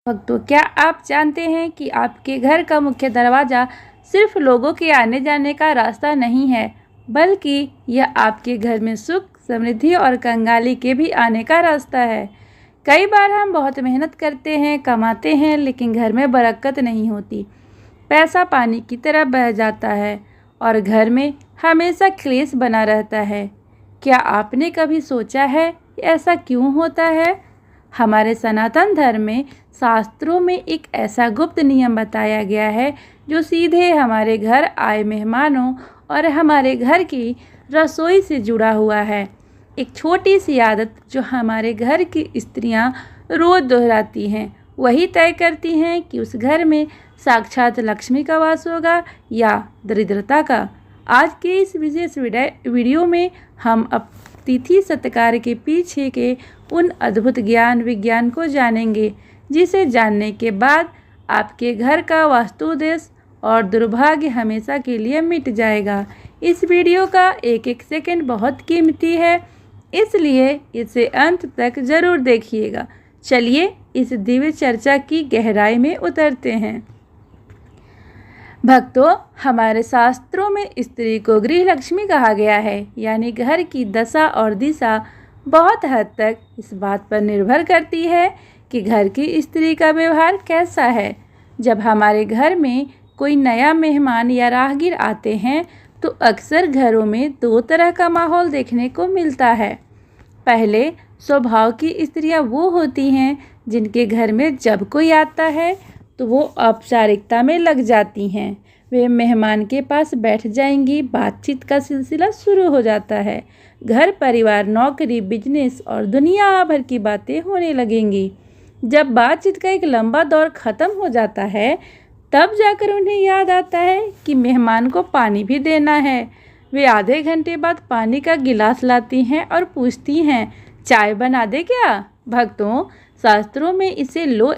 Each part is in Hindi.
भक्तों, क्या आप जानते हैं कि आपके घर का मुख्य दरवाज़ा सिर्फ लोगों के आने जाने का रास्ता नहीं है, बल्कि यह आपके घर में सुख, समृद्धि और कंगाली के भी आने का रास्ता है। कई बार हम बहुत मेहनत करते हैं, कमाते हैं, लेकिन घर में बरकत नहीं होती। पैसा पानी की तरह बह जाता है और घर में हमेशा क्लेश बना रहता है। क्या आपने कभी सोचा है कि ऐसा क्यों होता है? हमारे सनातन धर्म में शास्त्रों में एक ऐसा गुप्त नियम बताया गया है जो सीधे हमारे घर आए मेहमानों और हमारे घर की रसोई से जुड़ा हुआ है। एक छोटी सी आदत जो हमारे घर की स्त्रियां रोज दोहराती हैं, वही तय करती हैं कि उस घर में साक्षात लक्ष्मी का वास होगा या दरिद्रता का। आज के इस विशेष वीडियो में हम अतिथि सत्कार के पीछे के उन अद्भुत ज्ञान विज्ञान को जानेंगे, जिसे जानने के बाद आपके घर का वास्तु दोष और दुर्भाग्य हमेशा के लिए मिट जाएगा। इस वीडियो का एक एक सेकंड बहुत कीमती है, इसलिए इसे अंत तक ज़रूर देखिएगा। चलिए इस दिव्य चर्चा की गहराई में उतरते हैं। भक्तों, हमारे शास्त्रों में स्त्री को गृह लक्ष्मी कहा गया है, यानी घर की दशा और दिशा बहुत हद तक इस बात पर निर्भर करती है कि घर की स्त्री का व्यवहार कैसा है। जब हमारे घर में कोई नया मेहमान या राहगीर आते हैं तो अक्सर घरों में दो तरह का माहौल देखने को मिलता है। पहले स्वभाव की स्त्रियां वो होती हैं जिनके घर में जब कोई आता है तो वो औपचारिकता में लग जाती हैं। वे मेहमान के पास बैठ जाएंगी, बातचीत का सिलसिला शुरू हो जाता है। घर परिवार, नौकरी, बिजनेस और दुनिया भर की बातें होने लगेंगी। जब बातचीत का एक लंबा दौर ख़त्म हो जाता है, तब जाकर उन्हें याद आता है कि मेहमान को पानी भी देना है। वे आधे घंटे बाद पानी का गिलास लाती हैं और पूछती हैं, चाय बना दे क्या? भक्तों, शास्त्रों में इसे लो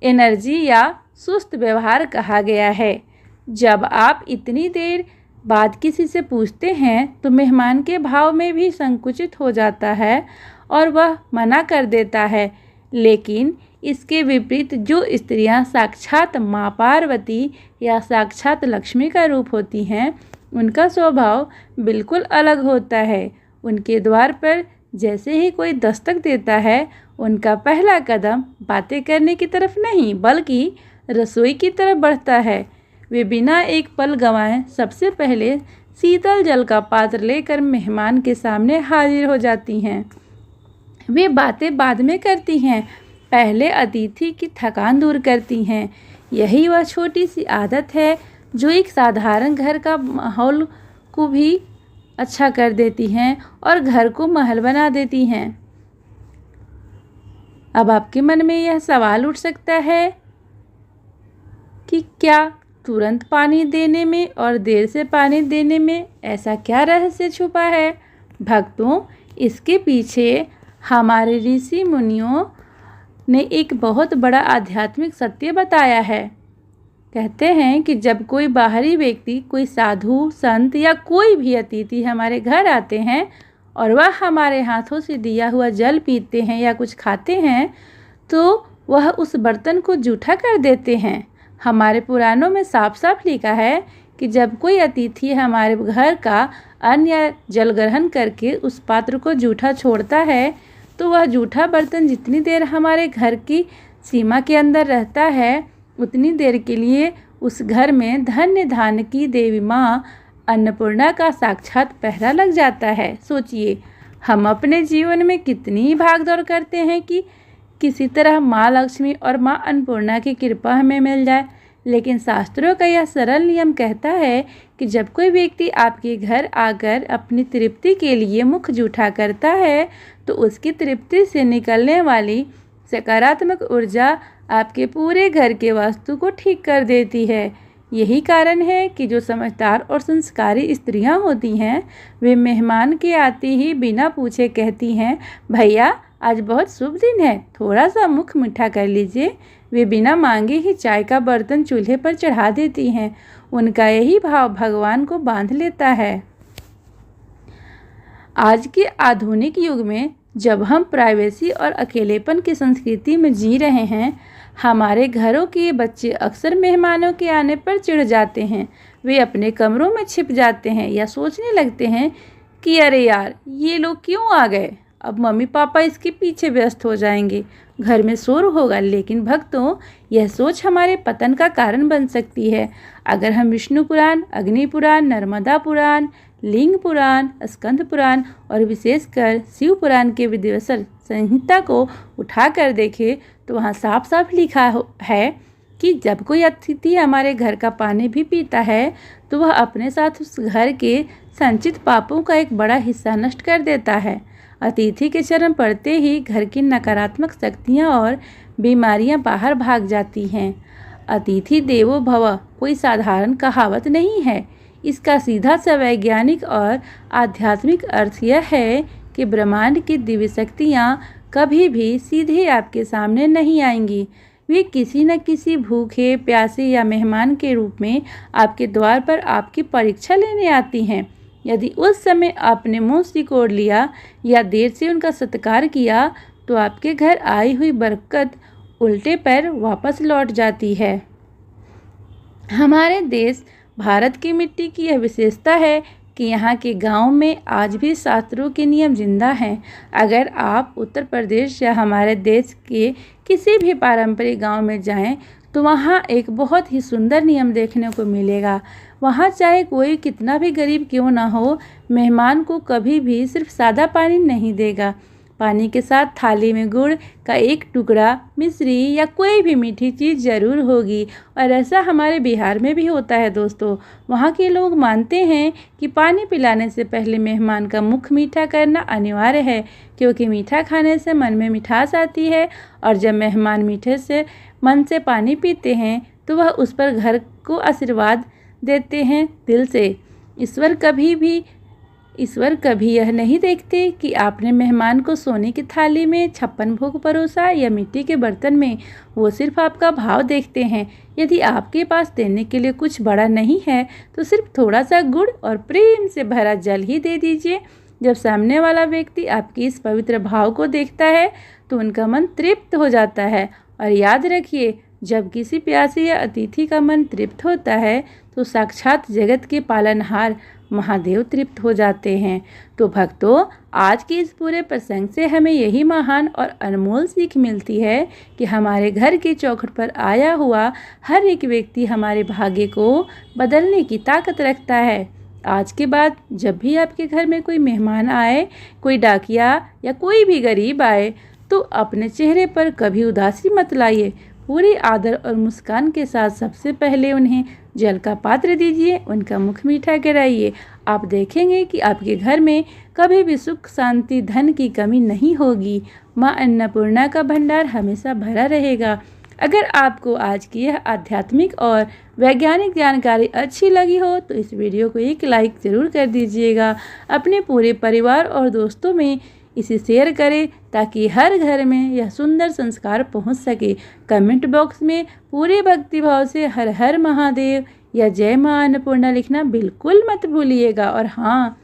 एनर्जी या सुस्त व्यवहार कहा गया है। जब आप इतनी देर बाद किसी से पूछते हैं तो मेहमान के भाव में भी संकुचित हो जाता है और वह मना कर देता है। लेकिन इसके विपरीत जो स्त्रियां साक्षात माँ पार्वती या साक्षात लक्ष्मी का रूप होती हैं, उनका स्वभाव बिल्कुल अलग होता है। उनके द्वार पर जैसे ही कोई दस्तक देता है, उनका पहला कदम बातें करने की तरफ नहीं बल्कि रसोई की तरफ बढ़ता है। वे बिना एक पल गंवाए सबसे पहले शीतल जल का पात्र लेकर मेहमान के सामने हाजिर हो जाती हैं। वे बातें बाद में करती हैं, पहले अतिथि की थकान दूर करती हैं। यही वह छोटी सी आदत है जो एक साधारण घर का माहौल को भी अच्छा कर देती हैं और घर को महल बना देती हैं। अब आपके मन में यह सवाल उठ सकता है कि क्या तुरंत पानी देने में और देर से पानी देने में ऐसा क्या रहस्य छुपा है? भक्तों, इसके पीछे हमारे ऋषि मुनियों ने एक बहुत बड़ा आध्यात्मिक सत्य बताया है। कहते हैं कि जब कोई बाहरी व्यक्ति, कोई साधु संत या कोई भी अतिथि हमारे घर आते हैं और वह हमारे हाथों से दिया हुआ जल पीते हैं या कुछ खाते हैं, तो वह उस बर्तन को जूठा कर देते हैं। हमारे पुराणों में साफ साफ लिखा है कि जब कोई अतिथि हमारे घर का अन्न या जल ग्रहण करके उस पात्र को जूठा छोड़ता है, तो वह जूठा बर्तन जितनी देर हमारे घर की सीमा के अंदर रहता है, उतनी देर के लिए उस घर में धन्य धान्य की देवी माँ अन्नपूर्णा का साक्षात पहरा लग जाता है। सोचिए, हम अपने जीवन में कितनी भागदौड़ करते हैं कि किसी तरह माँ लक्ष्मी और माँ अन्नपूर्णा की कृपा हमें मिल जाए। लेकिन शास्त्रों का यह सरल नियम कहता है कि जब कोई व्यक्ति आपके घर आकर अपनी तृप्ति के लिए मुख जूठा करता है, तो उसकी तृप्ति से निकलने वाली सकारात्मक ऊर्जा आपके पूरे घर के वास्तु को ठीक कर देती है। यही कारण है कि जो समझदार और संस्कारी स्त्रियां होती हैं, वे मेहमान के आते ही बिना पूछे कहती हैं, भैया आज बहुत शुभ दिन है, थोड़ा सा मुख मीठा कर लीजिए। वे बिना मांगे ही चाय का बर्तन चूल्हे पर चढ़ा देती हैं। उनका यही भाव भगवान को बांध लेता है। आज के आधुनिक युग में जब हम प्राइवेसी और अकेलेपन की संस्कृति में जी रहे हैं, हमारे घरों के बच्चे अक्सर मेहमानों के आने पर चिढ़ जाते हैं। वे अपने कमरों में छिप जाते हैं या सोचने लगते हैं कि अरे यार, ये लोग क्यों आ गए, अब मम्मी पापा इसके पीछे व्यस्त हो जाएंगे, घर में शोर होगा। लेकिन भक्तों, यह सोच हमारे पतन का कारण बन सकती है। अगर हम विष्णु पुराण, अग्नि पुराण, नर्मदा पुराण, लिंग पुराण, स्कंद पुराण और विशेषकर शिव पुराण के विधिवसर संहिता को उठाकर देखें तो वहाँ साफ साफ लिखा है कि जब कोई अतिथि हमारे घर का पानी भी पीता है तो वह अपने साथ उस घर के संचित पापों का एक बड़ा हिस्सा नष्ट कर देता है। अतिथि के चरण पड़ते ही घर की नकारात्मक शक्तियाँ और बीमारियाँ बाहर भाग जाती हैं। अतिथि देवो भव कोई साधारण कहावत नहीं है। इसका सीधा सा वैज्ञानिक और आध्यात्मिक अर्थ यह है कि ब्रह्मांड की दिव्य शक्तियाँ कभी भी सीधे आपके सामने नहीं आएंगी। वे किसी न किसी भूखे, प्यासे या मेहमान के रूप में आपके द्वार पर आपकी परीक्षा लेने आती हैं। यदि उस समय आपने मुंह सिकोड़ लिया या देर से उनका सत्कार किया तो आपके घर आई हुई बरकत उल्टे पैर वापस लौट जाती है। हमारे देश भारत की मिट्टी की यह विशेषता है कि यहाँ के गांव में आज भी शास्त्रों के नियम जिंदा हैं। अगर आप उत्तर प्रदेश या हमारे देश के किसी भी पारंपरिक गांव में जाएं तो वहाँ एक बहुत ही सुंदर नियम देखने को मिलेगा। वहाँ चाहे कोई कितना भी गरीब क्यों ना हो, मेहमान को कभी भी सिर्फ सादा पानी नहीं देगा। पानी के साथ थाली में गुड़ का एक टुकड़ा, मिश्री या कोई भी मीठी चीज़ ज़रूर होगी। और ऐसा हमारे बिहार में भी होता है दोस्तों। वहाँ के लोग मानते हैं कि पानी पिलाने से पहले मेहमान का मुख मीठा करना अनिवार्य है, क्योंकि मीठा खाने से मन में मिठास आती है और जब मेहमान मीठे से मन से पानी पीते हैं तो वह उस पर घर को आशीर्वाद देते हैं दिल से। ईश्वर कभी यह नहीं देखते कि आपने मेहमान को सोने की थाली में 56 भोग परोसा या मिट्टी के बर्तन में। वो सिर्फ आपका भाव देखते हैं। यदि आपके पास देने के लिए कुछ बड़ा नहीं है तो सिर्फ थोड़ा सा गुड़ और प्रेम से भरा जल ही दे दीजिए। जब सामने वाला व्यक्ति आपकी इस पवित्र भाव को देखता है तो उनका मन तृप्त हो जाता है। और याद रखिए, जब किसी प्यासे या अतिथि का मन तृप्त होता है तो साक्षात जगत के पालनहार महादेव तृप्त हो जाते हैं। तो भक्तों, आज के इस पूरे प्रसंग से हमें यही महान और अनमोल सीख मिलती है कि हमारे घर के चौखट पर आया हुआ हर एक व्यक्ति हमारे भाग्य को बदलने की ताकत रखता है। आज के बाद जब भी आपके घर में कोई मेहमान आए, कोई डाकिया या कोई भी गरीब आए, तो अपने चेहरे पर कभी उदासी मत लाइए। पूरी आदर और मुस्कान के साथ सबसे पहले उन्हें जल का पात्र दीजिए, उनका मुख मीठा कराइए। आप देखेंगे कि आपके घर में कभी भी सुख, शांति, धन की कमी नहीं होगी। माँ अन्नपूर्णा का भंडार हमेशा भरा रहेगा। अगर आपको आज की यह आध्यात्मिक और वैज्ञानिक जानकारी अच्छी लगी हो तो इस वीडियो को एक लाइक ज़रूर कर दीजिएगा। अपने पूरे परिवार और दोस्तों में इसे शेयर करें ताकि हर घर में यह सुंदर संस्कार पहुंच सके। कमेंट बॉक्स में पूरे भक्तिभाव से हर हर महादेव या जय मां अन्नपूर्णा लिखना बिल्कुल मत भूलिएगा। और हाँ,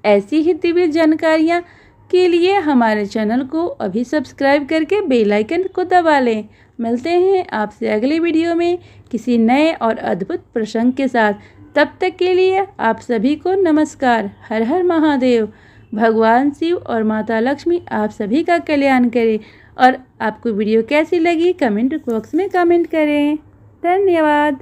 ऐसी ही दिव्य जानकारियाँ के लिए हमारे चैनल को अभी सब्सक्राइब करके बेल आइकन को दबा लें। मिलते हैं आपसे अगले वीडियो में किसी नए और अद्भुत प्रसंग के साथ। तब तक के लिए आप सभी को नमस्कार। हर हर महादेव। भगवान शिव और माता लक्ष्मी आप सभी का कल्याण करें। और आपको वीडियो कैसी लगी कमेंट बॉक्स में कमेंट करें। धन्यवाद।